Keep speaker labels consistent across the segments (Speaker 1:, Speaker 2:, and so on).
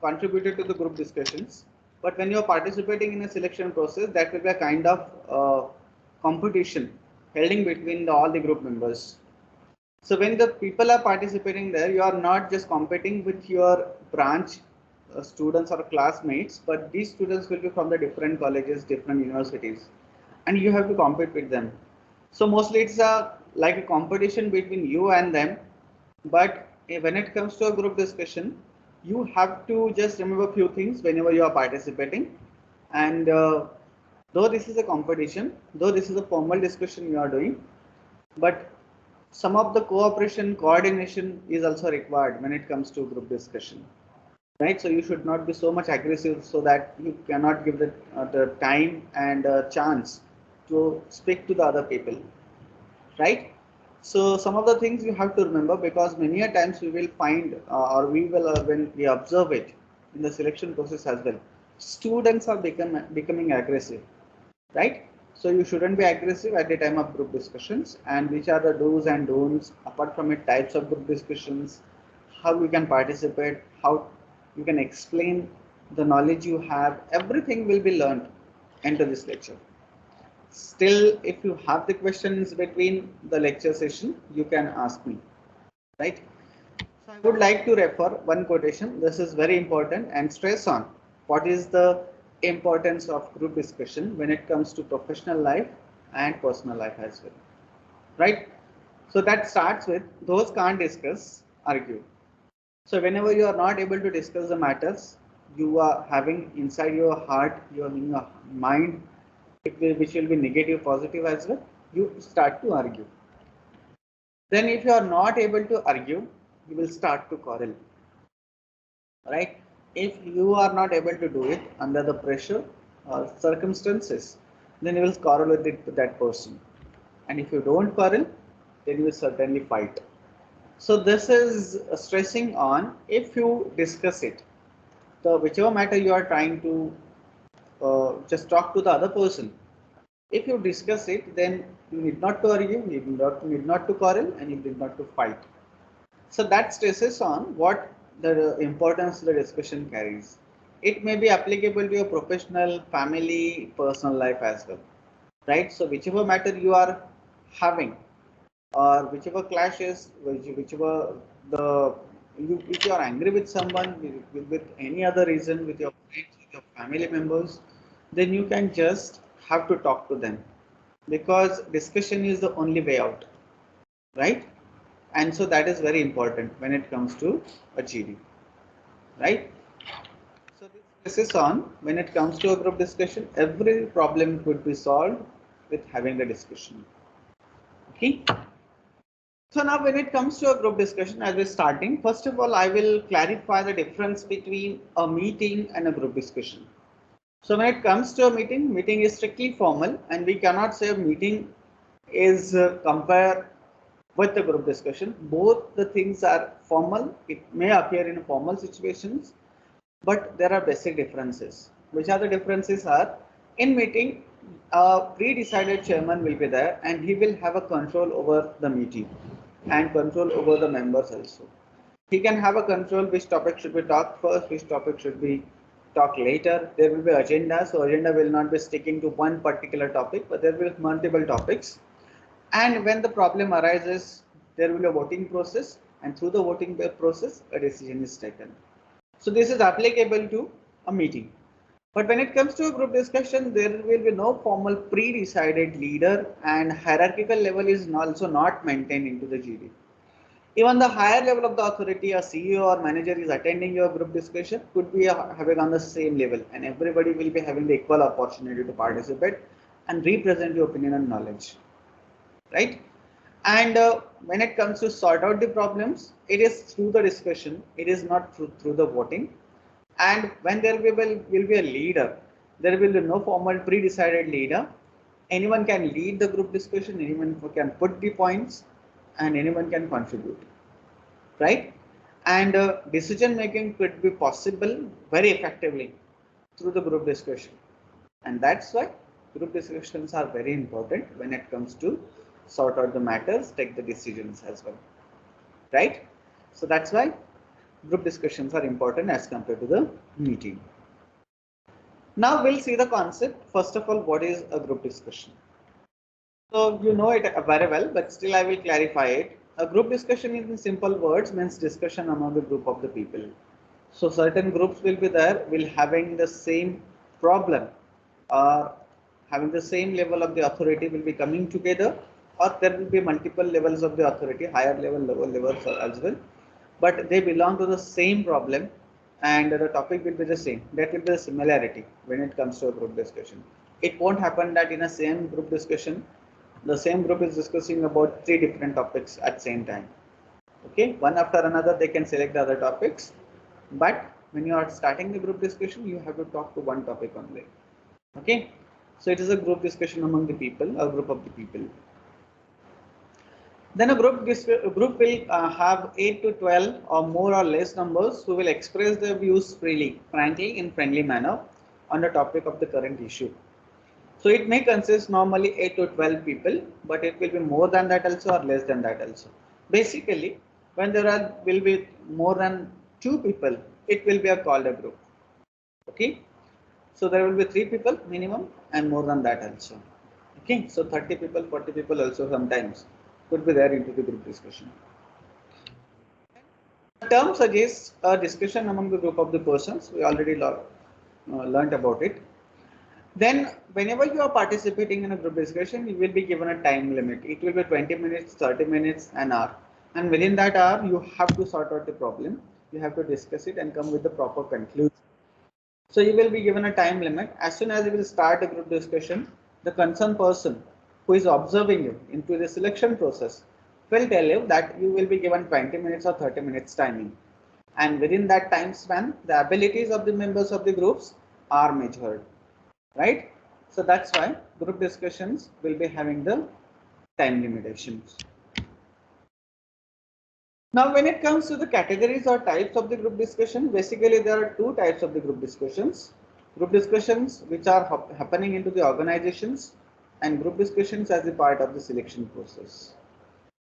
Speaker 1: contributed to the group discussions, but when you are participating in a selection process, that will be a kind of competition held in between all the group members. So when the people are participating there, you are not just competing with your branch students or classmates, but these students will be from the different colleges, different universities, and you have to compete with them. So mostly it's like a competition between you and them. But when it comes to a group discussion, you have to just remember a few things whenever you are participating. And though this is a competition, though this is a formal discussion you are doing, but some of the cooperation, coordination is also required when it comes to group discussion, right? So you should not be so much aggressive so that you cannot give the time and chance to speak to the other people, right? So some of the things you have to remember, because many a times we will find or we will when we observe it in the selection process as well, students are becoming aggressive, right? So you shouldn't be aggressive at the time of group discussions. And which are the do's and don'ts apart from it, types of group discussions, how you can participate, how you can explain the knowledge you have, everything will be learned into this lecture. Still, if you have the questions between the lecture session, you can ask me, right? So I would like to refer one quotation. This is very important and stress on what is the importance of group discussion when it comes to professional life and personal life as well, right? So that starts with, those can't discuss, argue. So whenever you are not able to discuss the matters you are having inside your heart, your in your mind, which will be negative, positive as well, you start to argue. Then if you are not able to argue, you will start to quarrel, right? If you are not able to do it under the pressure or circumstances, then you will quarrel with that person. And if you don't quarrel, then you will certainly fight. So this is stressing on, if you discuss it, the whichever matter you are trying to just talk to the other person. If you discuss it, then you need not to argue, you need not to quarrel, and you need not to fight. So that stresses on what the importance the discussion carries. It may be applicable to your professional, family, personal life as well, right? So whichever matter you are having, or whichever clashes, whichever the if you are angry with someone, with any other reason, with your friends, with your family members, then you can just have to talk to them, because discussion is the only way out, right? And so that is very important when it comes to a GD, right? So this is on, when it comes to a group discussion, every problem could be solved with having a discussion. Okay. So now when it comes to a group discussion, as we're starting, first of all, I will clarify the difference between a meeting and a group discussion. So when it comes to a meeting is strictly formal, and we cannot say a meeting is compared with the group discussion. Both the things are formal. It may appear in formal situations, but there are basic differences. Which are the differences are, in meeting, a pre-decided chairman will be there, and he will have a control over the meeting and control over the members also. He can have a control which topic should be talked first, which topic should be talked later. There will be agenda, so agenda will not be sticking to one particular topic, but there will be multiple topics. And when the problem arises, there will be a voting process, and through the voting process, a decision is taken. So this is applicable to a meeting. But when it comes to a group discussion, there will be no formal pre-decided leader, and hierarchical level is also not maintained into the GD. Even the higher level of the authority, a CEO or manager is attending your group discussion, could be having on the same level, and everybody will be having the equal opportunity to participate and represent your opinion and knowledge, right? And when it comes to sort out the problems, it is through the discussion, it is not through the voting. And when there will be a leader, there will be no formal pre-decided leader. Anyone can lead the group discussion, anyone can put the points, and anyone can contribute, right? And decision making could be possible very effectively through the group discussion. And that's why group discussions are very important when it comes to sort out the matters, take the decisions as well, right? So that's why group discussions are important as compared to the meeting. Now we'll see the concept. First of all, what is a group discussion? So you know it very well, but still I will clarify it. A group discussion in simple words means discussion among the group of the people. So certain groups will be there, will having the same problem or having the same level of the authority will be coming together, or there will be multiple levels of the authority, higher level, lower levels as well, but they belong to the same problem and the topic will be the same. That will be the similarity when it comes to a group discussion. It won't happen that in a same group discussion, the same group is discussing about 3 different topics at same time. Okay, one after another they can select the other topics, but when you are starting the group discussion, you have to talk to one topic only. Okay, so it is a group discussion among the people, a group of the people. Then a group will have 8 to 12 or more or less numbers who will express their views freely, frankly, in friendly manner on the topic of the current issue. So it may consist normally 8 to 12 people, but it will be more than that also or less than that also. Basically, when will be more than 2 people, it will be called a group. Okay, so there will be 3 people minimum and more than that also. Okay, so 30 people, 40 people also sometimes could be there into the group discussion. The term suggests a discussion among the group of the persons. We already learned about it. Then whenever you are participating in a group discussion, you will be given a time limit. It will be 20 minutes, 30 minutes, an hour. And within that hour, you have to sort out the problem. You have to discuss it and come with the proper conclusion. So you will be given a time limit. As soon as you will start a group discussion, the concerned person who is observing you into the selection process will tell you that you will be given 20 minutes or 30 minutes timing. And within that time span, the abilities of the members of the groups are measured, right? So that's why group discussions will be having the time limitations. Now, when it comes to the categories or types of the group discussion, basically there are 2 types of the group discussions. Group discussions which are happening into the organizations and group discussions as a part of the selection process,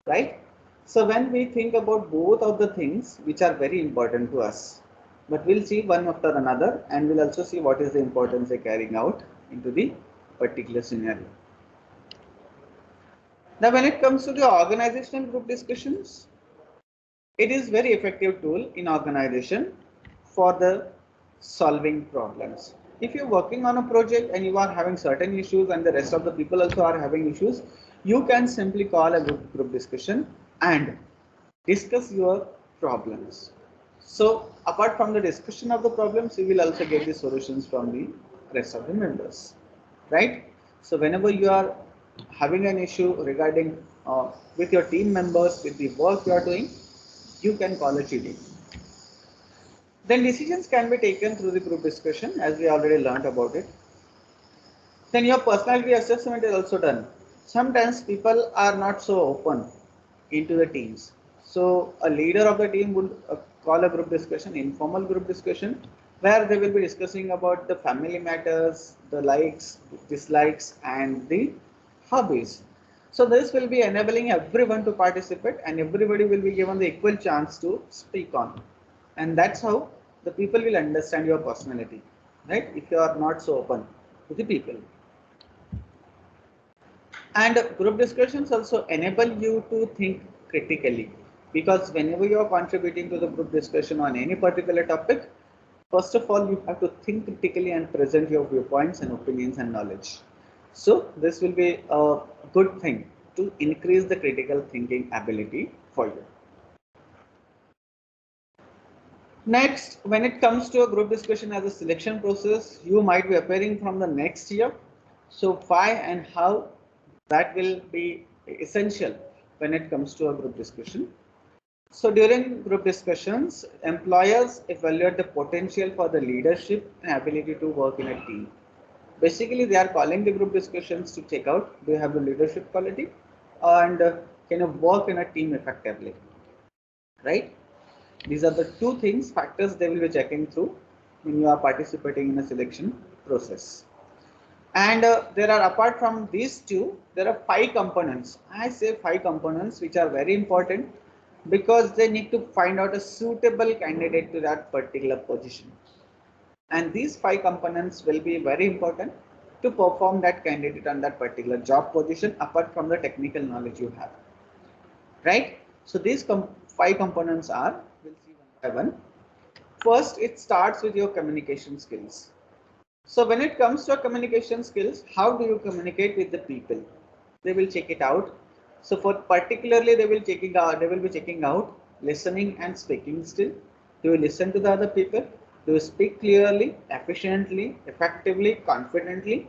Speaker 1: right? So when we think about both of the things which are very important to us, but we'll see one after another and we'll also see what is the importance they're carrying out into the particular scenario. Now, when it comes to the organizational group discussions, it is very effective tool in organization for the solving problems. If you're working on a project and you are having certain issues and the rest of the people also are having issues, you can simply call a group discussion and discuss your problems. So apart from the discussion of the problems, you will also get the solutions from the rest of the members, right? So whenever you are having an issue regarding with your team members, with the work you are doing, you can call it cheating. Then decisions can be taken through the group discussion, as we already learned about it. Then your personality assessment is also done. Sometimes people are not so open into the teams. So a leader of the team would call a group discussion, informal group discussion, where they will be discussing about the family matters, the likes, dislikes, and the hobbies. So this will be enabling everyone to participate and everybody will be given the equal chance to speak on. And that's how the people will understand your personality, right? If you are not so open to the people. And group discussions also enable you to think critically, because whenever you are contributing to the group discussion on any particular topic, first of all, you have to think critically and present your viewpoints and opinions and knowledge. So this will be a good thing to increase the critical thinking ability for you. Next, when it comes to a group discussion as a selection process, you might be appearing from the next year. So why and how, that will be essential when it comes to a group discussion. So during group discussions, employers evaluate the potential for the leadership and ability to work in a team. Basically, they are calling the group discussions to check out, do you have the leadership quality and can you work in a team effectively, right? These are the 2 things, factors they will be checking through when you are participating in a selection process. And there are, apart from these 2, there are 5 components. I say 5 components which are very important because they need to find out a suitable candidate to that particular position. And these 5 components will be very important to perform that candidate on that particular job position apart from the technical knowledge you have, right? So these 5 components are, we'll see one by one. First, it starts with your communication skills. So when it comes to communication skills, how do you communicate with the people? They will check it out. So for particularly, they will be checking out listening and speaking skill. Do you listen to the other people? Do you speak clearly, efficiently, effectively, confidently?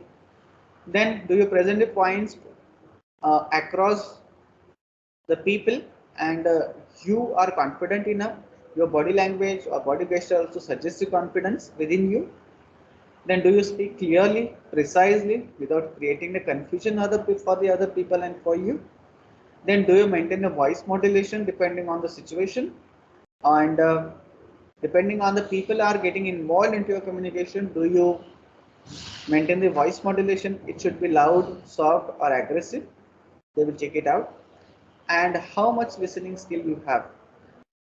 Speaker 1: Then do you present the points across the people, and you are confident enough? Your body language or body gesture also suggests the confidence within you. Then do you speak clearly, precisely, without creating the confusion for the other people and for you? Then do you maintain the voice modulation depending on the situation? And depending on the people are getting involved into your communication, do you maintain the voice modulation? It should be loud, soft, or aggressive. They will check it out. And how much listening skill you have.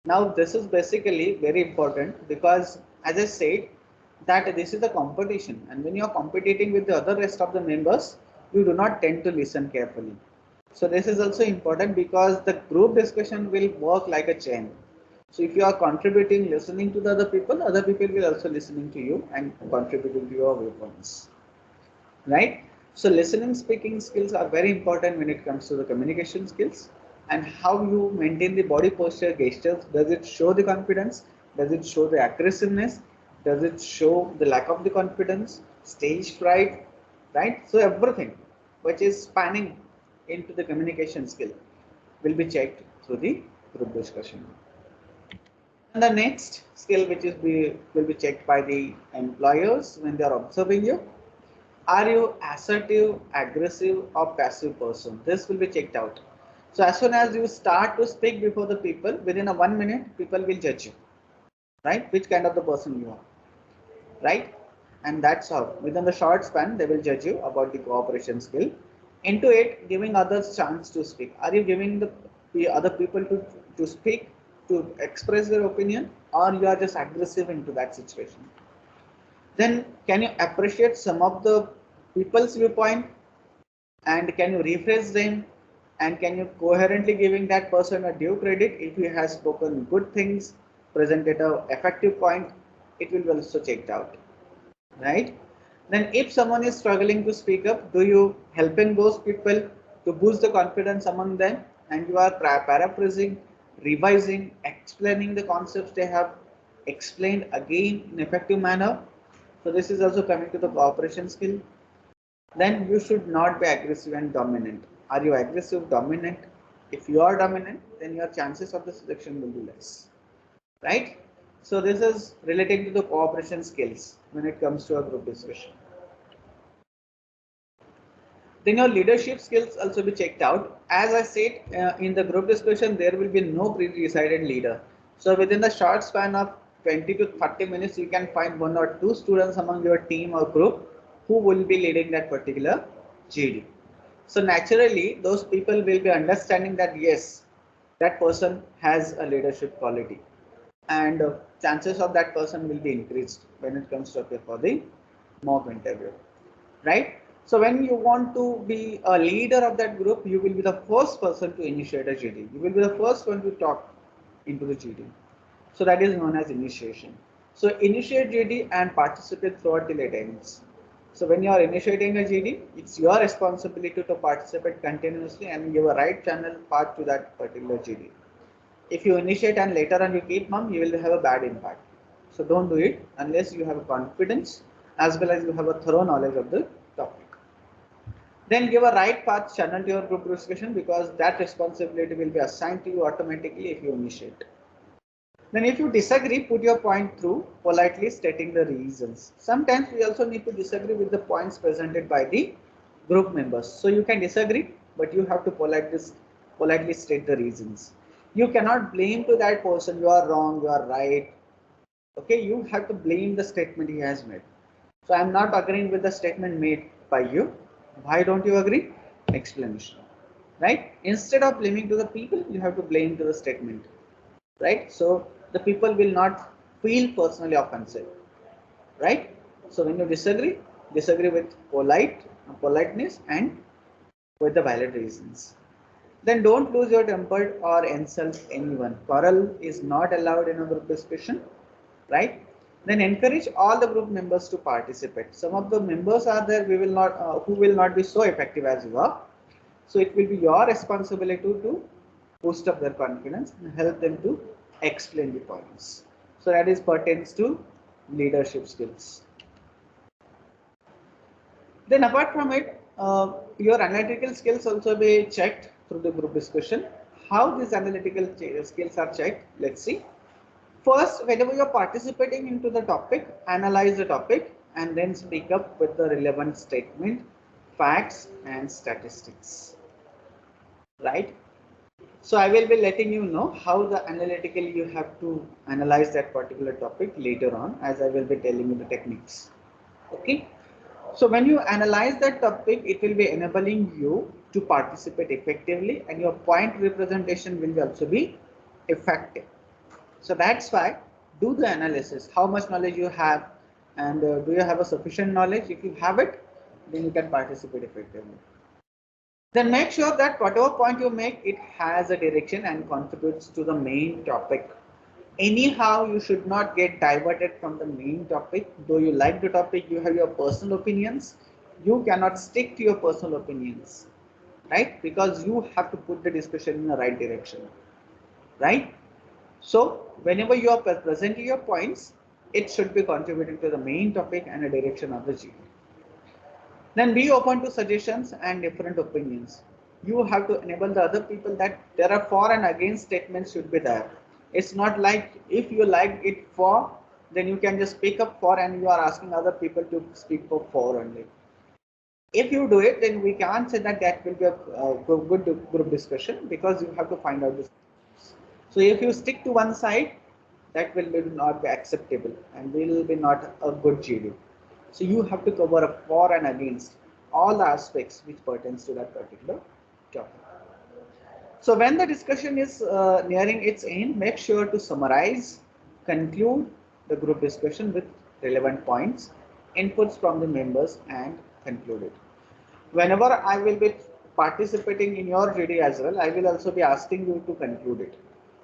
Speaker 1: Now this is basically very important because, as I said, that this is the competition, and when you are competing with the other rest of the members, you do not tend to listen carefully. So this is also important because the group discussion will work like a chain. So if you are contributing, listening to the other people will also listening to you and contributing to your viewpoints, right? So listening, speaking skills are very important when it comes to the communication skills. And how you maintain the body posture, gestures. Does it show the confidence? Does it show the aggressiveness? Does it show the lack of the confidence, stage fright, right? So everything which is spanning into the communication skill will be checked through the group discussion. And the next skill which will be checked by the employers when they are observing you. Are you assertive, aggressive, or passive person? This will be checked out. So as soon as you start to speak before the people, within a 1 minute, people will judge you, right? Which kind of the person you are, right? And that's how within the short span, they will judge you about the cooperation skill. Into it, giving others chance to speak. Are you giving the other people to speak, to express their opinion, or you are just aggressive into that situation? Then can you appreciate some of the people's viewpoint, and can you rephrase them, and can you coherently giving that person a due credit if he has spoken good things, presented a effective point, it will be also checked out, right? Then if someone is struggling to speak up, do you helping those people to boost the confidence among them, and you are paraphrasing, revising, explaining the concepts they have explained again in effective manner? So this is also coming to the cooperation skill. Then you should not be aggressive and dominant. Are you aggressive, dominant? If you are dominant, then your chances of the selection will be less, right? So this is relating to the cooperation skills when it comes to a group discussion. Then your leadership skills also be checked out. As I said, in the group discussion, there will be no pre-decided leader. So within the short span of 20 to 30 minutes, you can find 1 or 2 students among your team or group who will be leading that particular GD. So naturally, those people will be understanding that yes, that person has a leadership quality, and chances of that person will be increased when it comes to appear for the mock interview, right? So when you want to be a leader of that group, you will be the first person to initiate a GD. You will be the first one to talk into the GD. So that is known as initiation. So initiate GD and participate throughout till it ends. So when you are initiating a GD, it's your responsibility to participate continuously and give a right channel path to that particular GD. If you initiate and later on you keep mum, you will have a bad impact. So don't do it unless you have a confidence as well as you have a thorough knowledge of the topic. Then give a right path channel to your group discussion, because that responsibility will be assigned to you automatically if you initiate. Then if you disagree, put your point through, politely stating the reasons. Sometimes we also need to disagree with the points presented by the group members. So you can disagree, but you have to politely state the reasons. You cannot blame to that person, you are wrong, you are right. Okay, you have to blame the statement he has made. So I am not agreeing with the statement made by you. Why don't you agree? Explanation. Right? Instead of blaming to the people, you have to blame to the statement. right? So the people will not feel personally offensive, right? So when you disagree, disagree with politeness and with the valid reasons. Then don't lose your temper or insult anyone. Quarrel is not allowed in a group discussion, right? Then encourage all the group members to participate. Some of the members are there who will not be so effective as you are. So it will be your responsibility to boost up their confidence and help them to explain the points. So that is pertains to leadership skills. Then apart from it, your analytical skills also be checked through the group discussion. How these analytical skills are checked? Let's see. First, whenever you're participating into the topic, analyze the topic and then speak up with the relevant statement, facts and statistics, right? So I will be letting you know how the analytically you have to analyze that particular topic later on, as I will be telling you the techniques. Okay. So when you analyze that topic, it will be enabling you to participate effectively and your point representation will also be effective. So that's why do the analysis, how much knowledge you have and do you have a sufficient knowledge? If you have it, then you can participate effectively. Then make sure that whatever point you make, it has a direction and contributes to the main topic. Anyhow, you should not get diverted from the main topic. Though you like the topic, you have your personal opinions. You cannot stick to your personal opinions, right? Because you have to put the discussion in the right direction, right? So whenever you are presenting your points, it should be contributing to the main topic and a direction of the GD. Then be open to suggestions and different opinions. You have to enable the other people that there are for and against statements should be there. It's not like if you like it for, then you can just speak up for and you are asking other people to speak for only. If you do it, then we can't say that that will be a good group discussion because you have to find out this. So if you stick to one side, that will not be acceptable and will be not a good GD. So you have to cover a for and against all the aspects which pertains to that particular topic. So when the discussion is nearing its end, make sure to summarize, conclude the group discussion with relevant points, inputs from the members and conclude it. Whenever I will be participating in your GD as well, I will also be asking you to conclude it.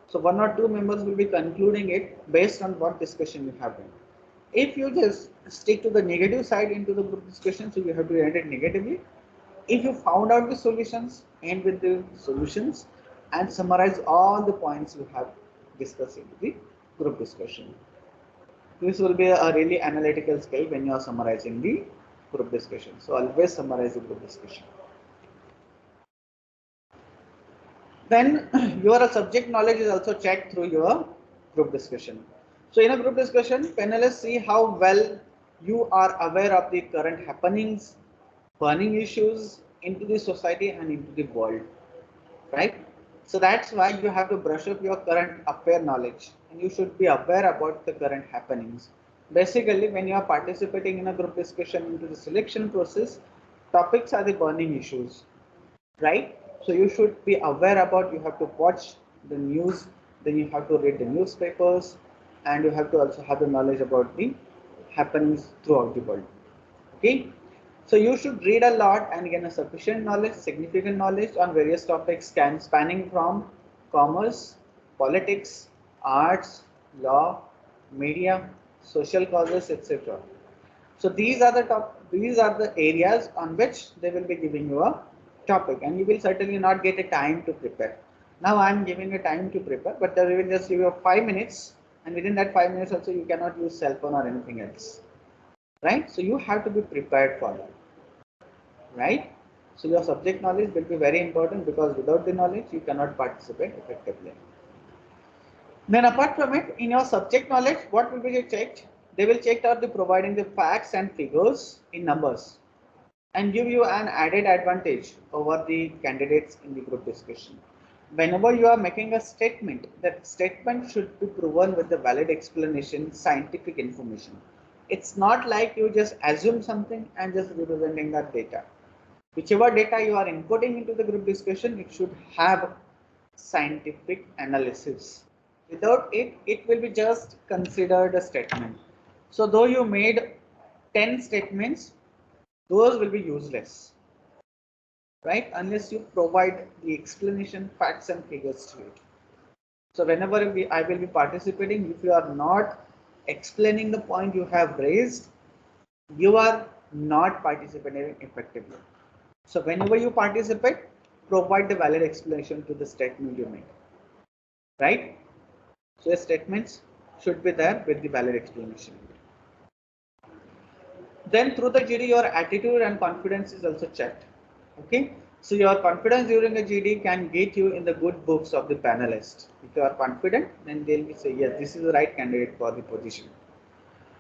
Speaker 1: So one or two members will be concluding it based on what discussion you have done. If you just stick to the negative side into the group discussion, so you have to end it negatively. If you found out the solutions, end with the solutions and summarize all the points you have discussed in the group discussion. This will be a really analytical skill when you are summarizing the group discussion. So always summarize the group discussion. Then your subject knowledge is also checked through your group discussion. So in a group discussion, panelists see how well you are aware of the current happenings, burning issues into the society and into the world, right? So that's why you have to brush up your current affair knowledge and you should be aware about the current happenings. Basically, when you are participating in a group discussion into the selection process, topics are the burning issues, right? So you should be aware about, you have to watch the news, then you have to read the newspapers and you have to also have the knowledge about the happenings throughout the world. Okay, so you should read a lot and gain a sufficient knowledge, significant knowledge on various topics spanning from commerce, politics, arts, law, media, social causes, etc. So these are the areas on which they will be giving you a topic and you will certainly not get a time to prepare. Now I am giving a time to prepare, but they will just give you 5 minutes and within that 5 minutes also you cannot use cell phone or anything else. Right? So you have to be prepared for that. Right? So your subject knowledge will be very important because without the knowledge you cannot participate effectively. Then apart from it, in your subject knowledge, what will be checked? They will check out the providing the facts and figures in numbers and give you an added advantage over the candidates in the group discussion. Whenever you are making a statement, that statement should be proven with the valid explanation, scientific information. It's not like you just assume something and just representing that data. Whichever data you are inputting into the group discussion, it should have scientific analysis. Without it, it will be just considered a statement. So though you made 10 statements, those will be useless, right? Unless you provide the explanation, facts and figures to it. So whenever I will be participating, if you are not explaining the point you have raised, you are not participating effectively. So whenever you participate, provide the valid explanation to the statement you make, right? So your statements should be there with the valid explanation. Then through the GD, your attitude and confidence is also checked. Okay, so your confidence during a GD can get you in the good books of the panelists. If you are confident, then they'll be say, yes, this is the right candidate for the position.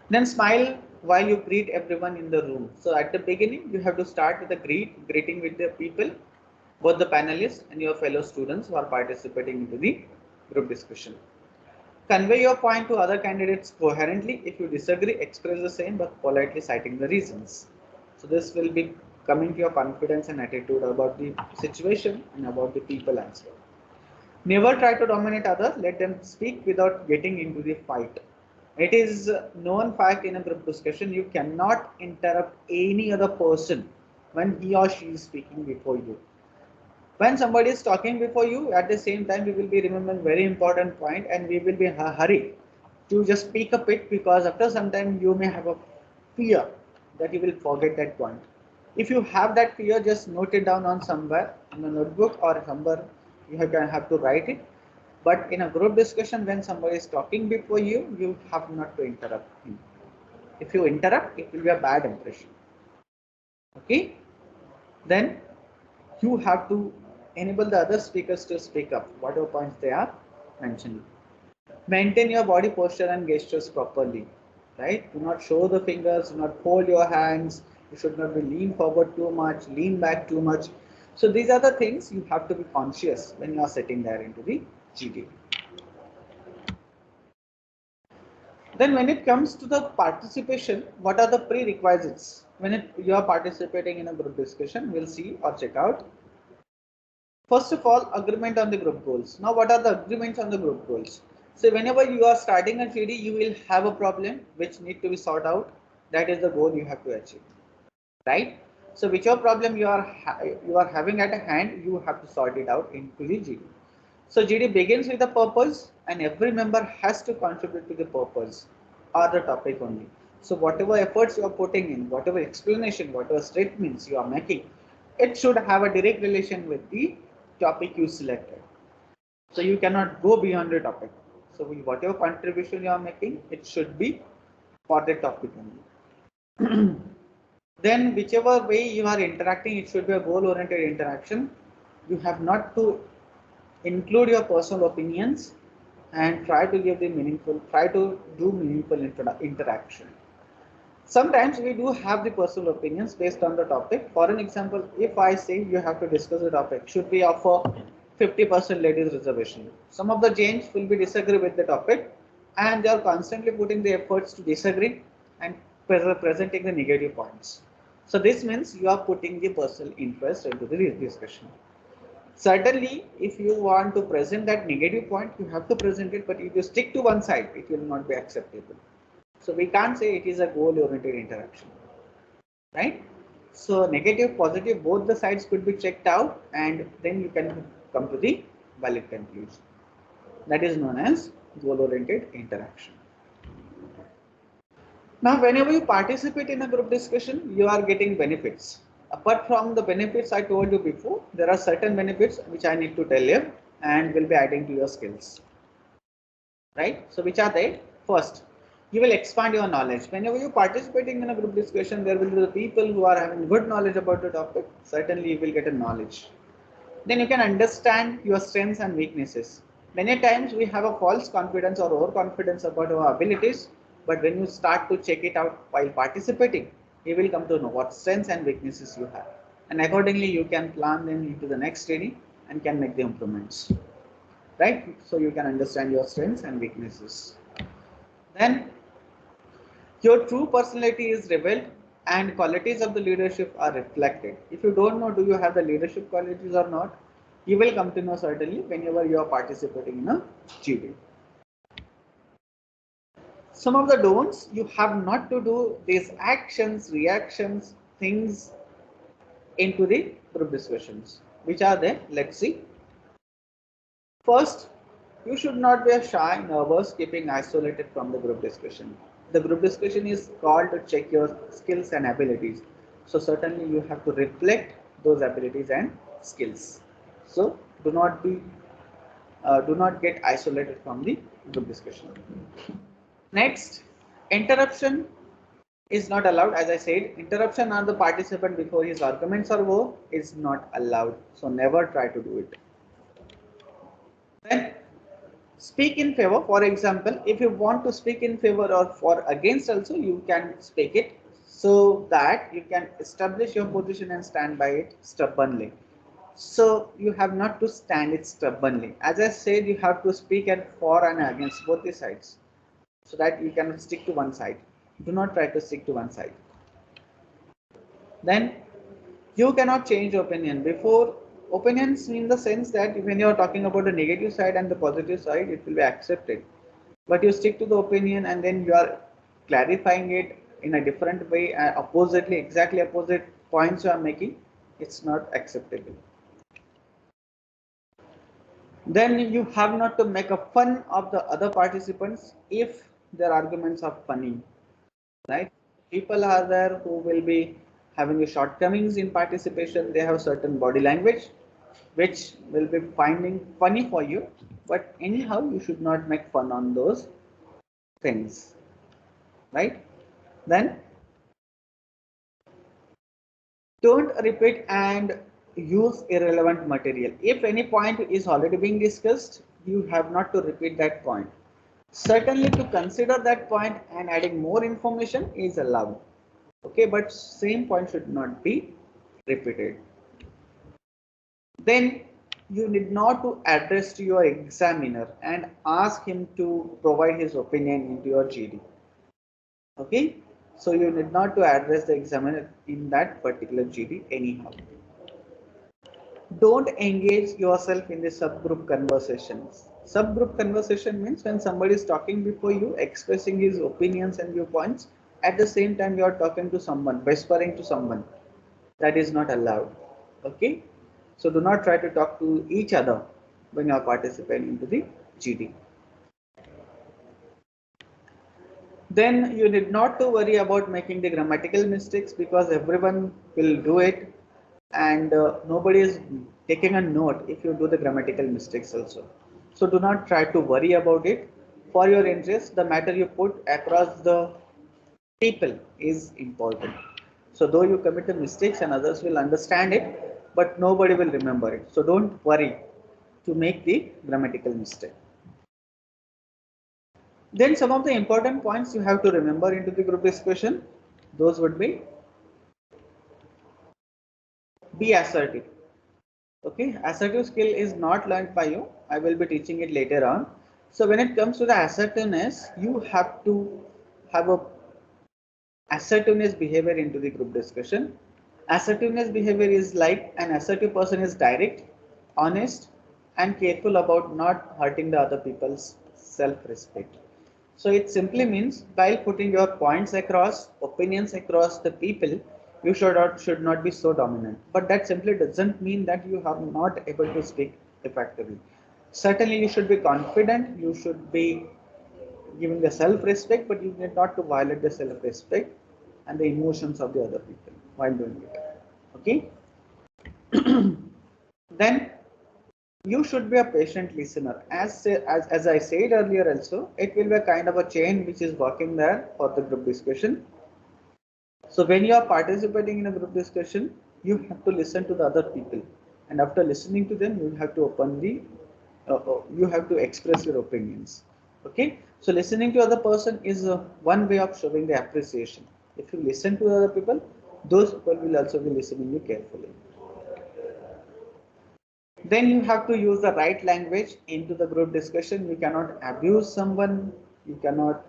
Speaker 1: Then smile while you greet everyone in the room. So at the beginning, you have to start with a greeting with the people, both the panelists and your fellow students who are participating into the group discussion. Convey your point to other candidates coherently. If you disagree, express the same but politely citing the reasons. So this will be coming to your confidence and attitude about the situation and about the people as well. Never try to dominate others. Let them speak without getting into the fight. It is known fact in a group discussion, you cannot interrupt any other person when he or she is speaking before you. When somebody is talking before you, at the same time, we will be remembering very important point and we will be in a hurry to just speak up it, because after some time you may have a fear that you will forget that point. If you have that fear, just note it down on somewhere in a notebook or somewhere you have to write it. But in a group discussion, when somebody is talking before you, you have not to interrupt him. If you interrupt, it will be a bad impression. Okay? Then you have to enable the other speakers to speak up, whatever points they are mentioning. Maintain your body posture and gestures properly, right? Do not show the fingers, do not fold your hands, you should not be lean forward too much, lean back too much. So these are the things you have to be conscious when you are sitting there into the GD. Then when it comes to the participation, what are the prerequisites? When you are participating in a group discussion, we'll see or check out. First of all, agreement on the group goals. Now, what are the agreements on the group goals? So, whenever you are starting a GD, you will have a problem which need to be sorted out. That is the goal you have to achieve, right? So, whichever problem you are having at a hand, you have to sort it out into the GD. So, GD begins with the purpose, and every member has to contribute to the purpose or the topic only. So, whatever efforts you are putting in, whatever explanation, whatever statements you are making, it should have a direct relation with the topic you selected. So you cannot go beyond the topic. So whatever contribution you are making, it should be for the topic only. Then whichever way you are interacting, it should be a goal-oriented interaction. You have not to include your personal opinions and try to do meaningful interaction. Sometimes we do have the personal opinions based on the topic. For an example, if I say you have to discuss the topic, should we offer 50% ladies reservation? Some of the Jains will be disagree with the topic and they are constantly putting the efforts to disagree and presenting the negative points. So this means you are putting the personal interest into the discussion. Certainly, if you want to present that negative point, you have to present it, but if you stick to one side, it will not be acceptable. So we can't say it is a goal-oriented interaction, right? So negative, positive, both the sides could be checked out, and then you can come to the valid conclusion. That is known as goal-oriented interaction. Now, whenever you participate in a group discussion, you are getting benefits. Apart from the benefits I told you before, there are certain benefits which I need to tell you and will be adding to your skills. Right? So which are they? First, you will expand your knowledge. Whenever you participating in a group discussion, there will be the people who are having good knowledge about the topic. Certainly, you will get a knowledge. Then you can understand your strengths and weaknesses. Many times we have a false confidence or overconfidence about our abilities, but when you start to check it out while participating, you will come to know what strengths and weaknesses you have. And accordingly, you can plan them into the next training and can make the improvements. Right? So you can understand your strengths and weaknesses. Then your true personality is revealed and qualities of the leadership are reflected. If you don't know do you have the leadership qualities or not, you will come to know certainly whenever you are participating in a GD. Some of the don'ts, you have not to do these actions, reactions, things into the group discussions. Which are they? Let's see. First, you should not be shy, nervous, keeping isolated from the group discussion. The group discussion is called to check your skills and abilities. So certainly you have to reflect those abilities and skills. So do not get isolated from the group discussion. Next, interruption is not allowed. As I said, interruption on the participant before his arguments are over is not allowed. So never try to do it. Then speak in favor. For example, if you want to speak in favor or for against also, you can speak it so that you can establish your position and stand by it stubbornly. So you have not to stand it stubbornly. As I said, you have to speak at for and against both the sides so that you cannot stick to one side. Do not try to stick to one side. Then you cannot change opinion before. Opinions in the sense that when you are talking about the negative side and the positive side, it will be accepted, but you stick to the opinion and then you are clarifying it in a different way, oppositely, exactly opposite points you are making, it's not acceptable. Then you have not to make a fun of the other participants if their arguments are funny, right? People are there who will be having a shortcomings in participation. They have certain body language which will be finding funny for you, but anyhow you should not make fun on those things, right? Then don't repeat and use irrelevant material. If any point is already being discussed, you have not to repeat that point. Certainly to consider that point and adding more information is allowed. Okay, but same point should not be repeated. Then you need not to address to your examiner and ask him to provide his opinion into your GD. Okay, so you need not to address the examiner in that particular GD anyhow. Don't engage yourself in the subgroup conversations. Subgroup conversation means when somebody is talking before you, expressing his opinions and viewpoints, at the same time you are talking to someone, whispering to someone. That is not allowed. Okay, so do not try to talk to each other when you are participating into the GD. Then you need not to worry about making the grammatical mistakes because everyone will do it, and nobody is taking a note if you do the grammatical mistakes also. So do not try to worry about it. For your interest, the matter you put across the people is important. So though you commit the mistakes and others will understand it, but nobody will remember it. So don't worry to make the grammatical mistake. Then some of the important points you have to remember into the group discussion, those would be assertive. Okay, assertive skill is not learned by you. I will be teaching it later on. So when it comes to the assertiveness, you have to have a assertiveness behavior into the group discussion. Assertiveness behavior is like an assertive person is direct, honest, and careful about not hurting the other people's self-respect. So it simply means while putting your points across, opinions across the people, you should not be so dominant. But that simply doesn't mean that you are not able to speak effectively. Certainly you should be confident, you should be giving the self-respect, but you need not to violate the self-respect and the emotions of the other people while doing it. Okay. Then you should be a patient listener. As I said earlier also, it will be a kind of a chain which is working there for the group discussion. So when you are participating in a group discussion, you have to listen to the other people, and after listening to them, you have to you have to express your opinions. Okay, so listening to other person is one way of showing the appreciation. If you listen to other people, those people will also be listening you carefully. Then you have to use the right language into the group discussion. You cannot abuse someone, you cannot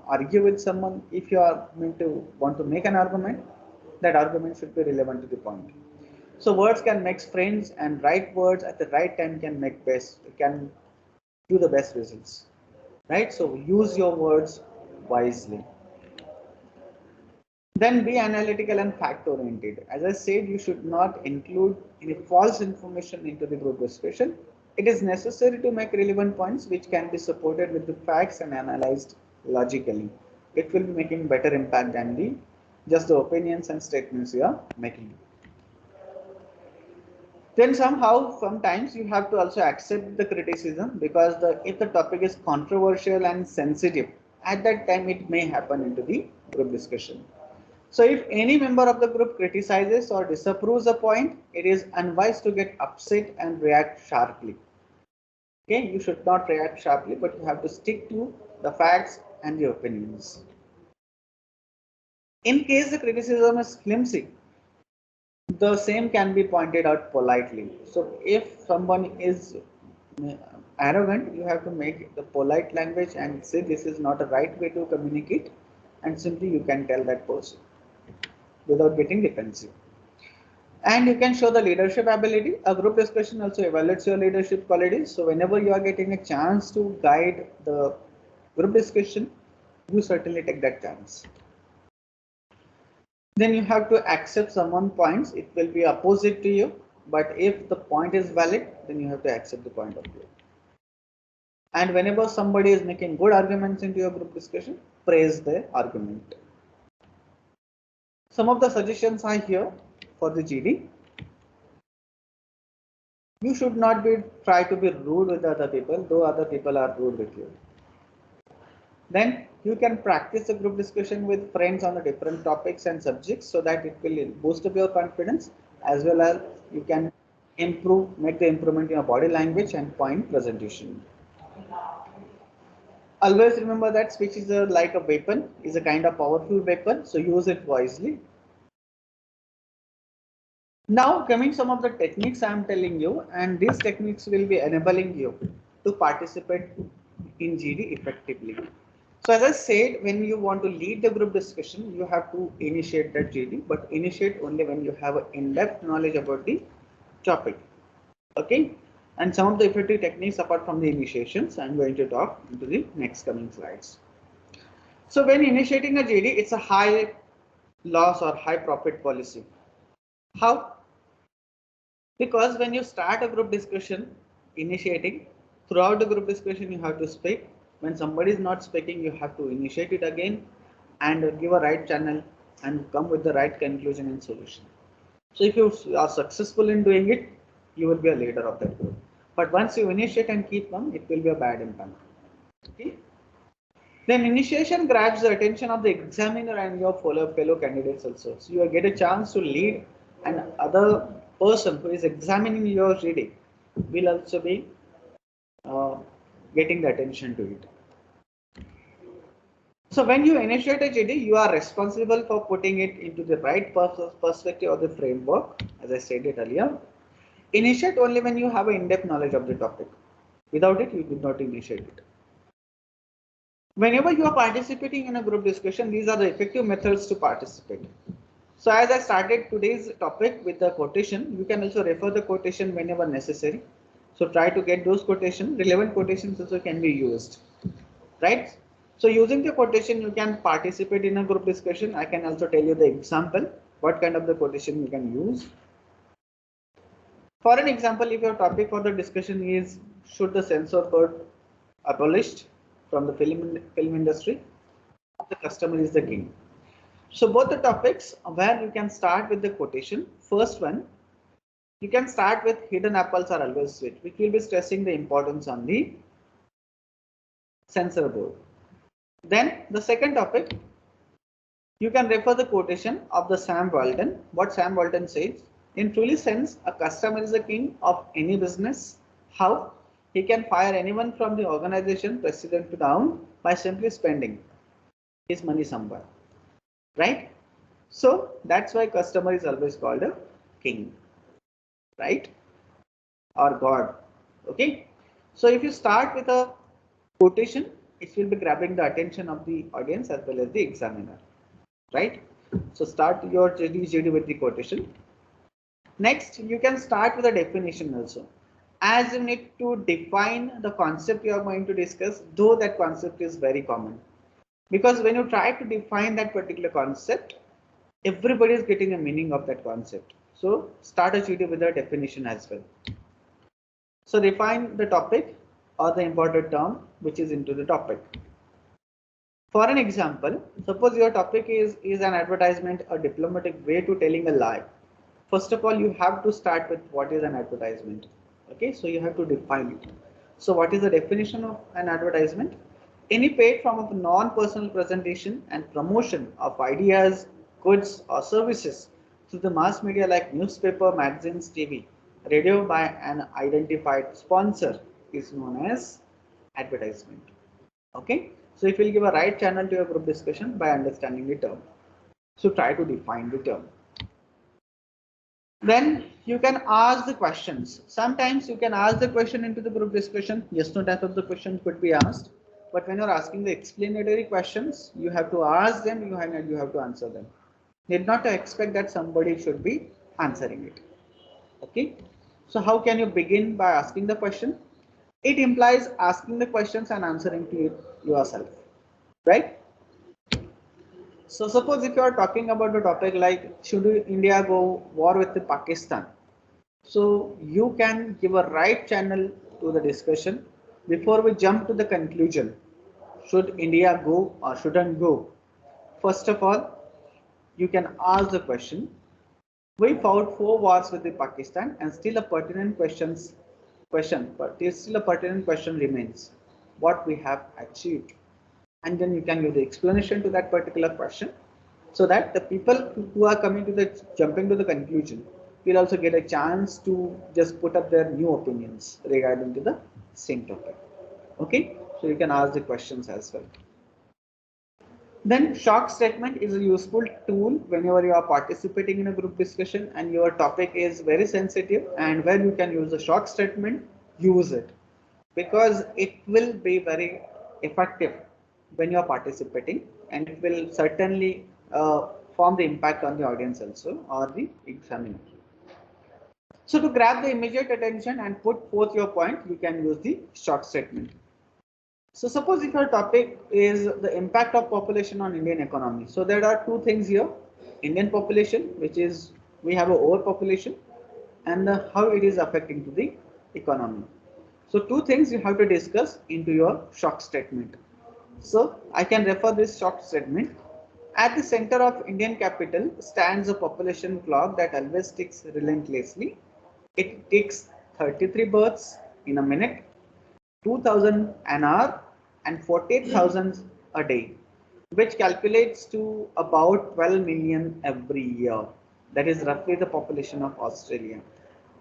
Speaker 1: argue with someone. If you are meant to want to make an argument, that argument should be relevant to the point. So words can make friends, and right words at the right time can do the best results, right? So use your words wisely. Then be analytical and fact oriented. As I said, you should not include any false information into the group discussion. It is necessary to make relevant points which can be supported with the facts and analyzed logically. It will be making better impact than the just the opinions and statements you are making. Then sometimes you have to also accept the criticism, because if the topic is controversial and sensitive, at that time it may happen into the group discussion. So if any member of the group criticizes or disapproves a point, it is unwise to get upset and react sharply. Okay, you should not react sharply, but you have to stick to the facts and the opinions. In case the criticism is flimsy, the same can be pointed out politely. So if someone is arrogant, you have to make the polite language and say this is not a right way to communicate, and simply you can tell that person without getting defensive. And you can show the leadership ability. A group discussion also evaluates your leadership qualities. So whenever you are getting a chance to guide the group discussion, you certainly take that chance. Then you have to accept someone's points. It will be opposite to you, but if the point is valid, then you have to accept the point of view. And whenever somebody is making good arguments into your group discussion, praise the argument. Some of the suggestions are here for the GD. You should not try to be rude with other people, though other people are rude with you. Then you can practice a group discussion with friends on the different topics and subjects, so that it will boost up your confidence, as well as you can make the improvement in your body language and point presentation. Always remember that speech is like a weapon, is a kind of powerful weapon, so use it wisely. Now coming some of the techniques I am telling you, and these techniques will be enabling you to participate in GD effectively. So as I said, when you want to lead the group discussion, you have to initiate that GD, but initiate only when you have an in-depth knowledge about the topic. Okay, and some of the effective techniques apart from the initiations, I'm going to talk into the next coming slides. So when initiating a GD, it's a high loss or high profit policy. How? Because when you start a group discussion, initiating, throughout the group discussion you have to speak. When somebody is not speaking, you have to initiate it again and give a right channel and come with the right conclusion and solution. So if you are successful in doing it, you will be a leader of that group. But once you initiate and keep on, it will be a bad impact. Okay. Then initiation grabs the attention of the examiner and your fellow candidates also. So you get a chance to lead, and other person who is examining your reading will also be getting the attention to it. So when you initiate a GD, you are responsible for putting it into the right perspective of the framework, as I said it earlier. Initiate only when you have an in-depth knowledge of the topic. Without it, you do not initiate it. Whenever you are participating in a group discussion, these are the effective methods to participate. So as I started today's topic with the quotation, you can also refer the quotation whenever necessary. So try to get those quotations. Relevant quotations also can be used, right? So using the quotation, you can participate in a group discussion. I can also tell you the example, what kind of the quotation you can use. For an example, if your topic for the discussion is, should the censor code abolished from the film industry, the customer is the king. So both the topics where you can start with the quotation. First one, you can start with hidden apples are always sweet, which will be stressing the importance on the censor board. Then the second topic, you can refer the quotation of the Sam Walton. What Sam Walton says, in truly sense, a customer is the king of any business. How? He can fire anyone from the organization, president to down, by simply spending his money somewhere, right? So that's why customer is always called a king, right? Or God. Okay. So if you start with a quotation, it will be grabbing the attention of the audience as well as the examiner, right? So start your GD with the quotation. Next, you can start with a definition also, as you need to define the concept you are going to discuss, though that concept is very common. Because when you try to define that particular concept, everybody is getting a meaning of that concept. So start a GD with a definition as well. So define the topic or the important term which is into the topic. For an example, suppose your topic is an advertisement, a diplomatic way to telling a lie. First of all, you have to start with what is an advertisement. Okay, so you have to define it. So what is the definition of an advertisement? Any paid form of non-personal presentation and promotion of ideas, goods or services through the mass media like newspaper, magazines, TV, radio by an identified sponsor is known as advertisement. Okay, so it will give a right channel to your group discussion by understanding the term. So try to define the term. Then you can ask the questions. Sometimes you can ask the question into the group discussion. Yes, no type of the question could be asked. But when you're asking the explanatory questions, you have to ask them, you have to answer them. Need not to expect that somebody should be answering it. Okay. So how can you begin by asking the question? It implies asking the questions and answering to it yourself, right? So suppose if you are talking about the topic like should India go war with Pakistan? So you can give a right channel to the discussion before we jump to the conclusion. Should India go or shouldn't go? First of all, you can ask the question. We fought 4 wars with the Pakistan and still a pertinent question remains. What we have achieved. And then you can give the explanation to that particular question so that the people who are coming to the jumping to the conclusion will also get a chance to just put up their new opinions regarding to the same topic. Okay, so you can ask the questions as well. Then shock statement is a useful tool whenever you are participating in a group discussion and your topic is very sensitive, and where you can use the shock statement, use it because it will be very effective when you are participating, and it will certainly form the impact on the audience also or the examiner. So to grab the immediate attention and put forth your point, you can use the short statement. So suppose if your topic is the impact of population on Indian economy. So there are two things here: Indian population, which is we have an overpopulation, and how it is affecting to the economy. So two things you have to discuss into your shock statement. So I can refer this shock statement. At the center of Indian capital stands a population clock that always ticks relentlessly. It takes 33 births in a minute, 2000 an hour and 48,000 a day, which calculates to about 12 million every year. That is roughly the population of Australia.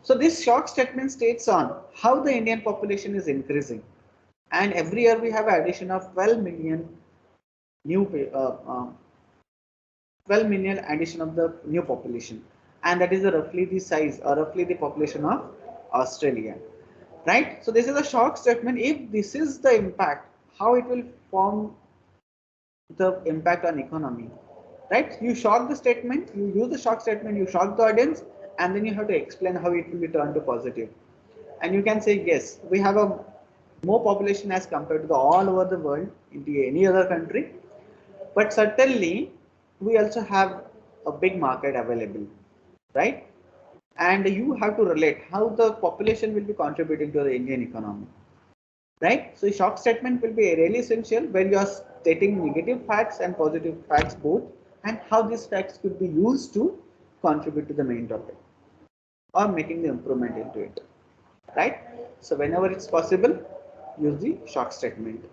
Speaker 1: So this short statement states on how the Indian population is increasing, and every year we have an addition of 12 million new 12 million addition of the new population, and that is roughly the size or roughly the population of Australia, right? So this is a shock statement. If this is the impact, how it will form the impact on economy, right? You shock the statement, you use the shock statement, you shock the audience, and then you have to explain how it will be turned to positive. And you can say, yes, we have a more population as compared to the all over the world into any other country, but certainly we also have a big market available, right? And you have to relate how the population will be contributing to the Indian economy, right? So shock statement will be really essential when you are stating negative facts and positive facts both, and how these facts could be used to contribute to the main topic or making the improvement into it, right? So whenever it's possible, use the shock statement.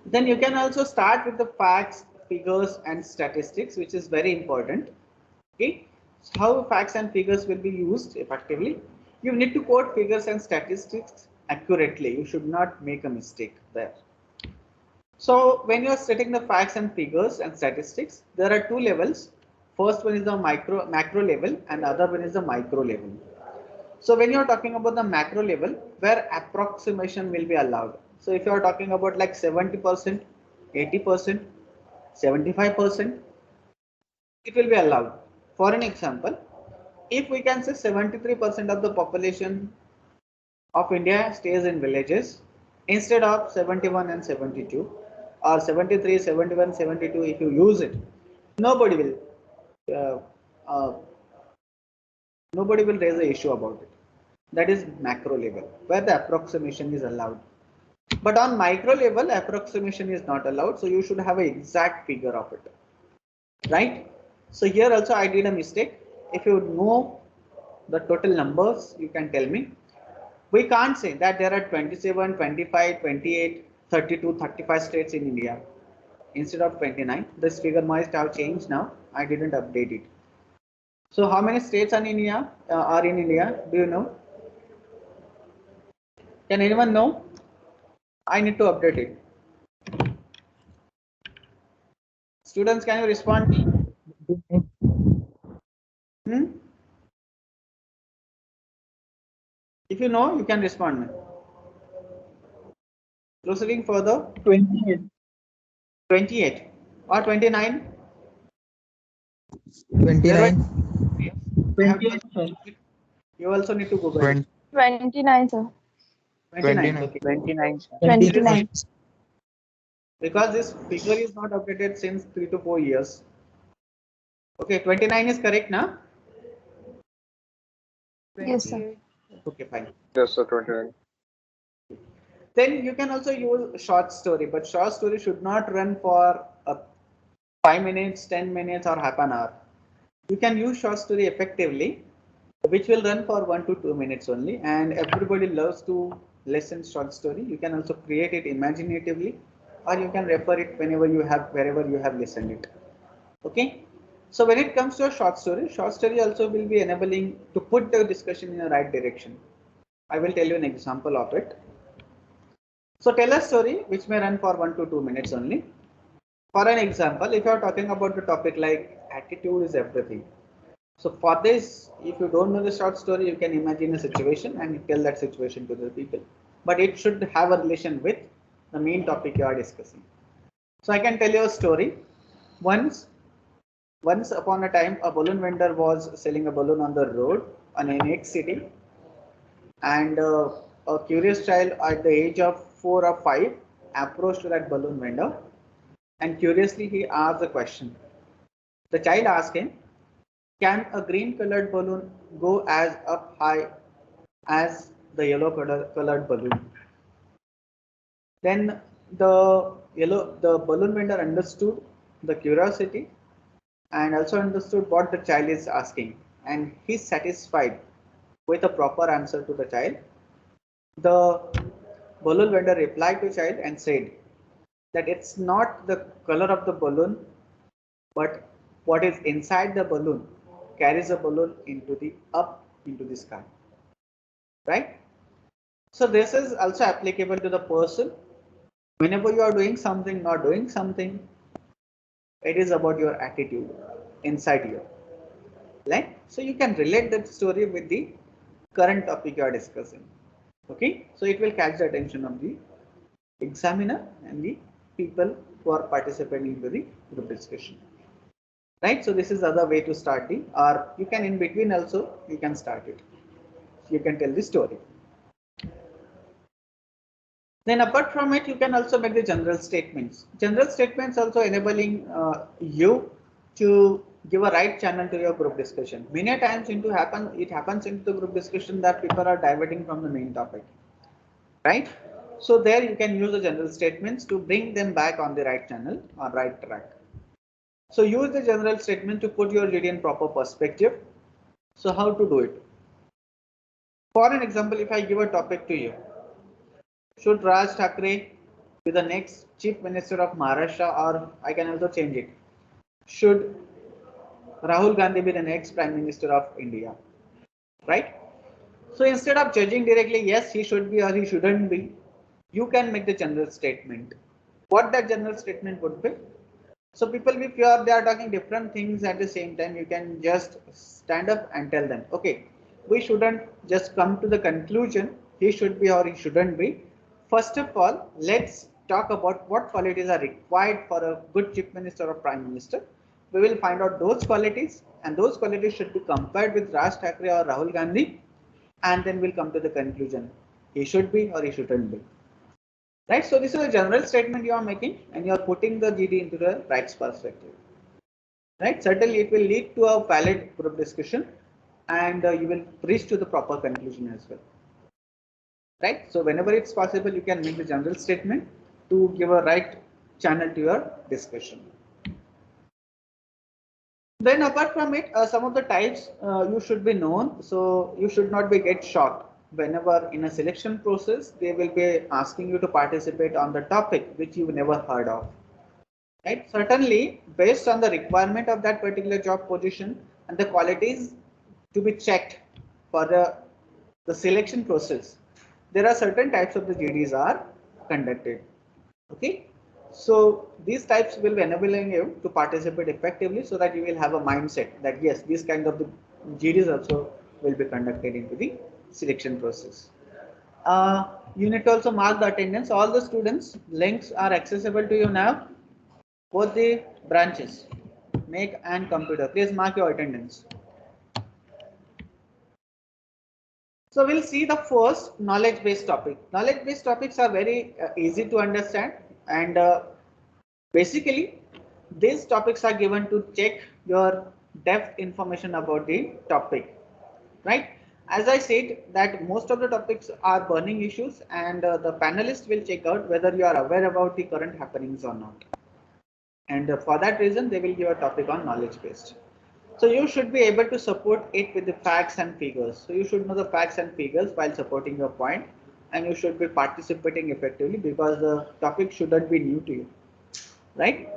Speaker 1: Then you can also start with the facts, figures and statistics, which is very important. Okay, so how facts and figures will be used effectively? You need to quote figures and statistics accurately. You should not make a mistake there. So when you are setting the facts and figures and statistics, there are two levels. First one is the macro level, and the other one is the micro level. So when you are talking about the macro level, where approximation will be allowed. So if you are talking about like 70%, 80%, 75%, it will be allowed. For an example, if we can say 73% of the population of India stays in villages, instead of 71 and 72 or 73, 71, 72. If you use it, nobody will uh, uh, nobody will raise an issue about it. That is macro level where the approximation is allowed. But on micro level, approximation is not allowed. So you should have an exact figure of it, right? So here also I did a mistake. If you know the total numbers, you can tell me. We can't say that there are 27, 25, 28, 32, 35 states in India instead of 29. This figure must have changed now. I didn't update it. So how many states are in India? Do you know? Can anyone know? I need to update it. Students, can you respond me? If you know, you can respond me. Proceeding further.
Speaker 2: 28.
Speaker 1: 28 or 29.
Speaker 2: 29.
Speaker 1: You have
Speaker 2: 28, sir.
Speaker 1: you also need to Google it.
Speaker 3: 29, sir.
Speaker 1: 29. Okay.
Speaker 4: 29.
Speaker 3: 29.
Speaker 1: Because this figure is not updated since 3 to 4 years. Okay, 29 is correct now?
Speaker 3: Yes, sir.
Speaker 1: Okay, fine.
Speaker 4: Yes, sir, 29.
Speaker 1: Then you can also use short story, but short story should not run for 5 minutes, 10 minutes, or half an hour. You can use short story effectively, which will run for 1 to 2 minutes only, and everybody loves to listen short story. You can also create it imaginatively, or you can refer it wherever you have listened it. Okay. So when it comes to a short story also will be enabling to put the discussion in the right direction. I will tell you an example of it. So tell a story which may run for 1 to 2 minutes only. For an example, if you are talking about the topic like attitude is everything. So for this, if you don't know the short story, you can imagine a situation and tell that situation to the people. But it should have a relation with the main topic you are discussing. So I can tell you a story. Once upon a time, a balloon vendor was selling a balloon on the road in a next city, and a curious child at the age of 4 or 5 approached that balloon vendor, and curiously he asked a question. The child asked him, "Can a green colored balloon go as up high as the yellow colored balloon?" Then the balloon vendor understood the curiosity and also understood what the child is asking, and he's satisfied with a proper answer to the child. The balloon vendor replied to child and said that it's not the color of the balloon, but what is inside the balloon carries the balloon into the sky, right? So this is also applicable to the person. Whenever you are doing something, not doing something, it is about your attitude inside you. Right? So you can relate that story with the current topic you are discussing. Okay, so it will catch the attention of the examiner and the people who are participating in the group discussion. Right? So this is the other way to start the, or you can in between also you can start it. You can tell the story. Then apart from it, you can also make the general statements. General statements also enabling you to give a right channel to your group discussion. Many times it happens into the group discussion that people are diverting from the main topic, right? So there you can use the general statements to bring them back on the right channel or right track. So use the general statement to put your GD in proper perspective. So how to do it? For an example, if I give a topic to you, should Raj Thackeray be the next Chief Minister of Maharashtra, or I can also change it. Should Rahul Gandhi be the next Prime Minister of India? Right? So instead of judging directly, yes, he should be or he shouldn't be, you can make the general statement. What that general statement would be? So people, if they are talking different things at the same time, you can just stand up and tell them, okay, we shouldn't just come to the conclusion he should be or he shouldn't be. First of all, let's talk about what qualities are required for a good chief minister or prime minister. We will find out those qualities, and those qualities should be compared with Raj Thackeray or Rahul Gandhi, and then we'll come to the conclusion he should be or he shouldn't be. right? So this is a general statement you are making, and you are putting the GD into the rights perspective, right? Certainly, it will lead to a valid group discussion, and you will reach to the proper conclusion as well, right? So whenever it's possible, you can make the general statement to give a right channel to your discussion. Then apart from it, some of the types you should be known, so you should not be get shocked whenever in a selection process they will be asking you to participate on the topic which you never heard of, right? Certainly based on the requirement of that particular job position and the qualities to be checked for the selection process, there are certain types of the GDs are conducted. Okay, so these types will be enabling you to participate effectively so that you will have a mindset that yes, these kind of the GDs also will be conducted into the selection process. You need to also mark the attendance. All the students links are accessible to you now, both the branches, make and computer. Please mark your attendance. So we'll see the first knowledge based topic. Knowledge based topics are very easy to understand, and basically these topics are given to check your depth information about the topic, right? As I said that most of the topics are burning issues, and the panelists will check out whether you are aware about the current happenings or not. And for that reason, they will give a topic on knowledge based. So you should be able to support it with the facts and figures. So you should know the facts and figures while supporting your point, and you should be participating effectively because the topic shouldn't be new to you, right?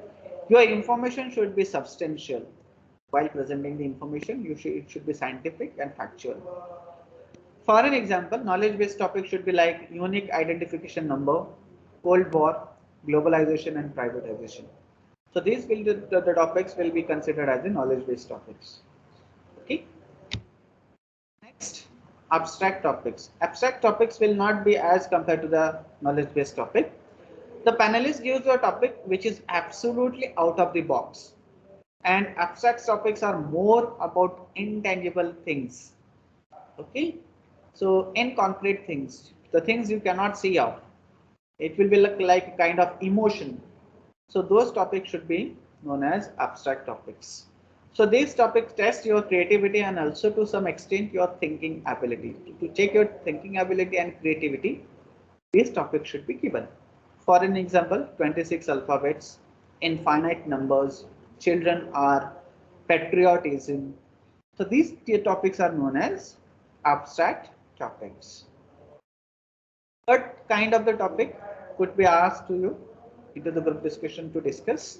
Speaker 1: Your information should be substantial. While presenting the information, it should be scientific and factual. For an example, knowledge-based topic should be like unique identification number, Cold War, globalization, and privatization. So these will the topics will be considered as the knowledge-based topics. Okay. Next, abstract topics. Abstract topics will not be as compared to the knowledge-based topic. The panelist gives you a topic which is absolutely out of the box. And abstract topics are more about intangible things. Okay. So in concrete things, the things you cannot see of, it will be like a kind of emotion. So those topics should be known as abstract topics. So these topics test your creativity and also to some extent your thinking ability. To check your thinking ability and creativity, these topics should be given. For an example, 26 alphabets, infinite numbers, children are, patriotism. So these topics are known as abstract topics. What kind of the topic could be asked to you into the group discussion to discuss?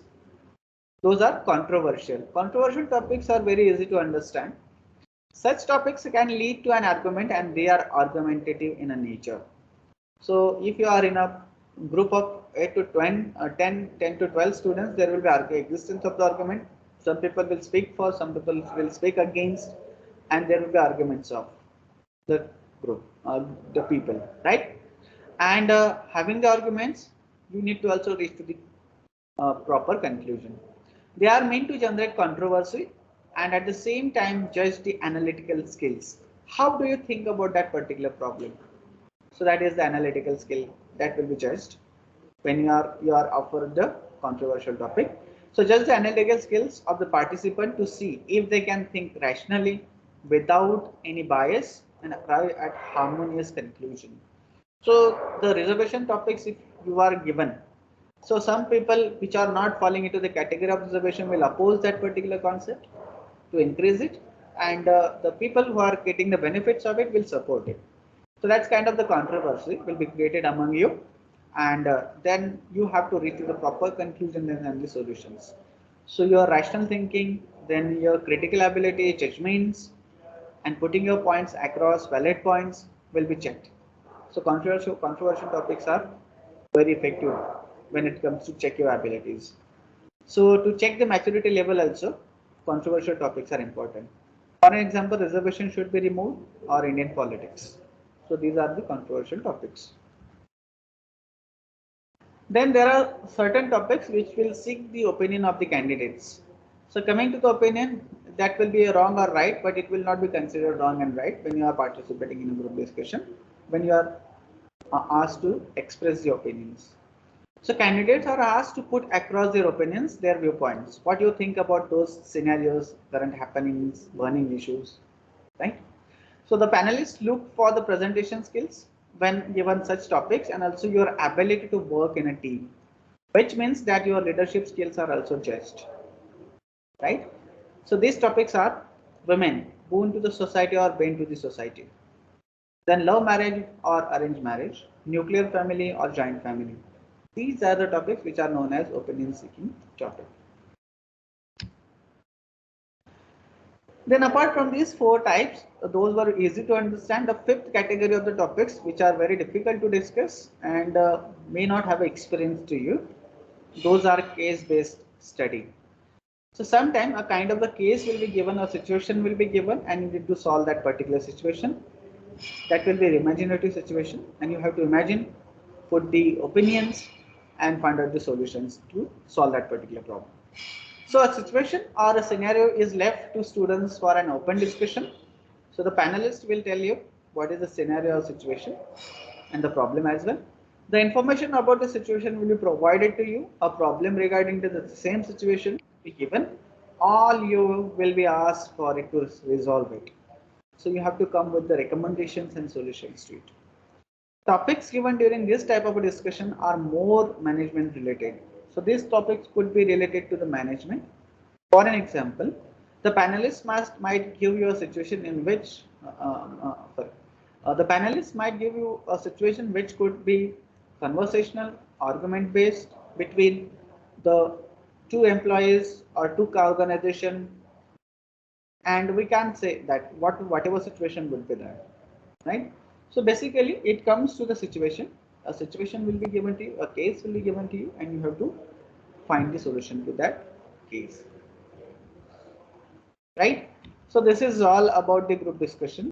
Speaker 1: Those are controversial. Controversial topics are very easy to understand. Such topics can lead to an argument and they are argumentative in a nature. So if you are in a group of 8 to 10, 10 to 12 students, there will be existence of the argument. Some people will speak for, some people will speak against, and there will be arguments of the group, the people, right? And having the arguments, you need to also reach to the proper conclusion. They are meant to generate controversy and at the same time judge the analytical skills. How do you think about that particular problem? So that is the analytical skill that will be judged when you are offered the controversial topic. So judge the analytical skills of the participant to see if they can think rationally without any bias and arrive at harmonious conclusion. So the reservation topics, if you are given, so some people which are not falling into the category of reservation will oppose that particular concept to increase it, and the people who are getting the benefits of it will support it. So that's kind of the controversy will be created among you, and then you have to reach to the proper conclusion and the solutions. So your rational thinking, then your critical ability, judgments, and putting your points across valid points will be checked. So controversial topics are very effective when it comes to check your abilities. So to check the maturity level also, controversial topics are important. For an example, reservation should be removed or Indian politics. So these are the controversial topics. Then there are certain topics which will seek the opinion of the candidates. So coming to the opinion, that will be a wrong or right, but it will not be considered wrong and right when you are participating in a group discussion. When you are are asked to express the opinions. So candidates are asked to put across their opinions, their viewpoints. What do you think about those scenarios, current happenings, burning issues, right? So the panelists look for the presentation skills when given such topics, and also your ability to work in a team, which means that your leadership skills are also judged, right? So these topics are women, boon to the society or bane to the society. Then love marriage or arranged marriage, nuclear family or joint family. These are the topics which are known as opinion seeking topic. Then apart from these four types, those were easy to understand. The fifth category of the topics which are very difficult to discuss and may not have experience to you, those are case based study. So sometime a kind of the case will be given, a situation will be given, and you need to solve that particular situation. That will be an imaginative situation, and you have to imagine, put the opinions, and find out the solutions to solve that particular problem. So a situation or a scenario is left to students for an open discussion. So the panelist will tell you what is the scenario or situation and the problem as well. The information about the situation will be provided to you. A problem regarding to the same situation will be given. All you will be asked for it to resolve it. So you have to come with the recommendations and solutions to it. Topics given during this type of a discussion are more management related. So these topics could be related to the management. For an example, the panelists might give you a situation in which the panelists might give you a situation which could be conversational, argument based between the two employees or two organization, and we can't say that whatever situation would be there, right? So basically it comes to the situation. A situation will be given to you, a case will be given to you, and you have to find the solution to that case, right? So this is all about the group discussion.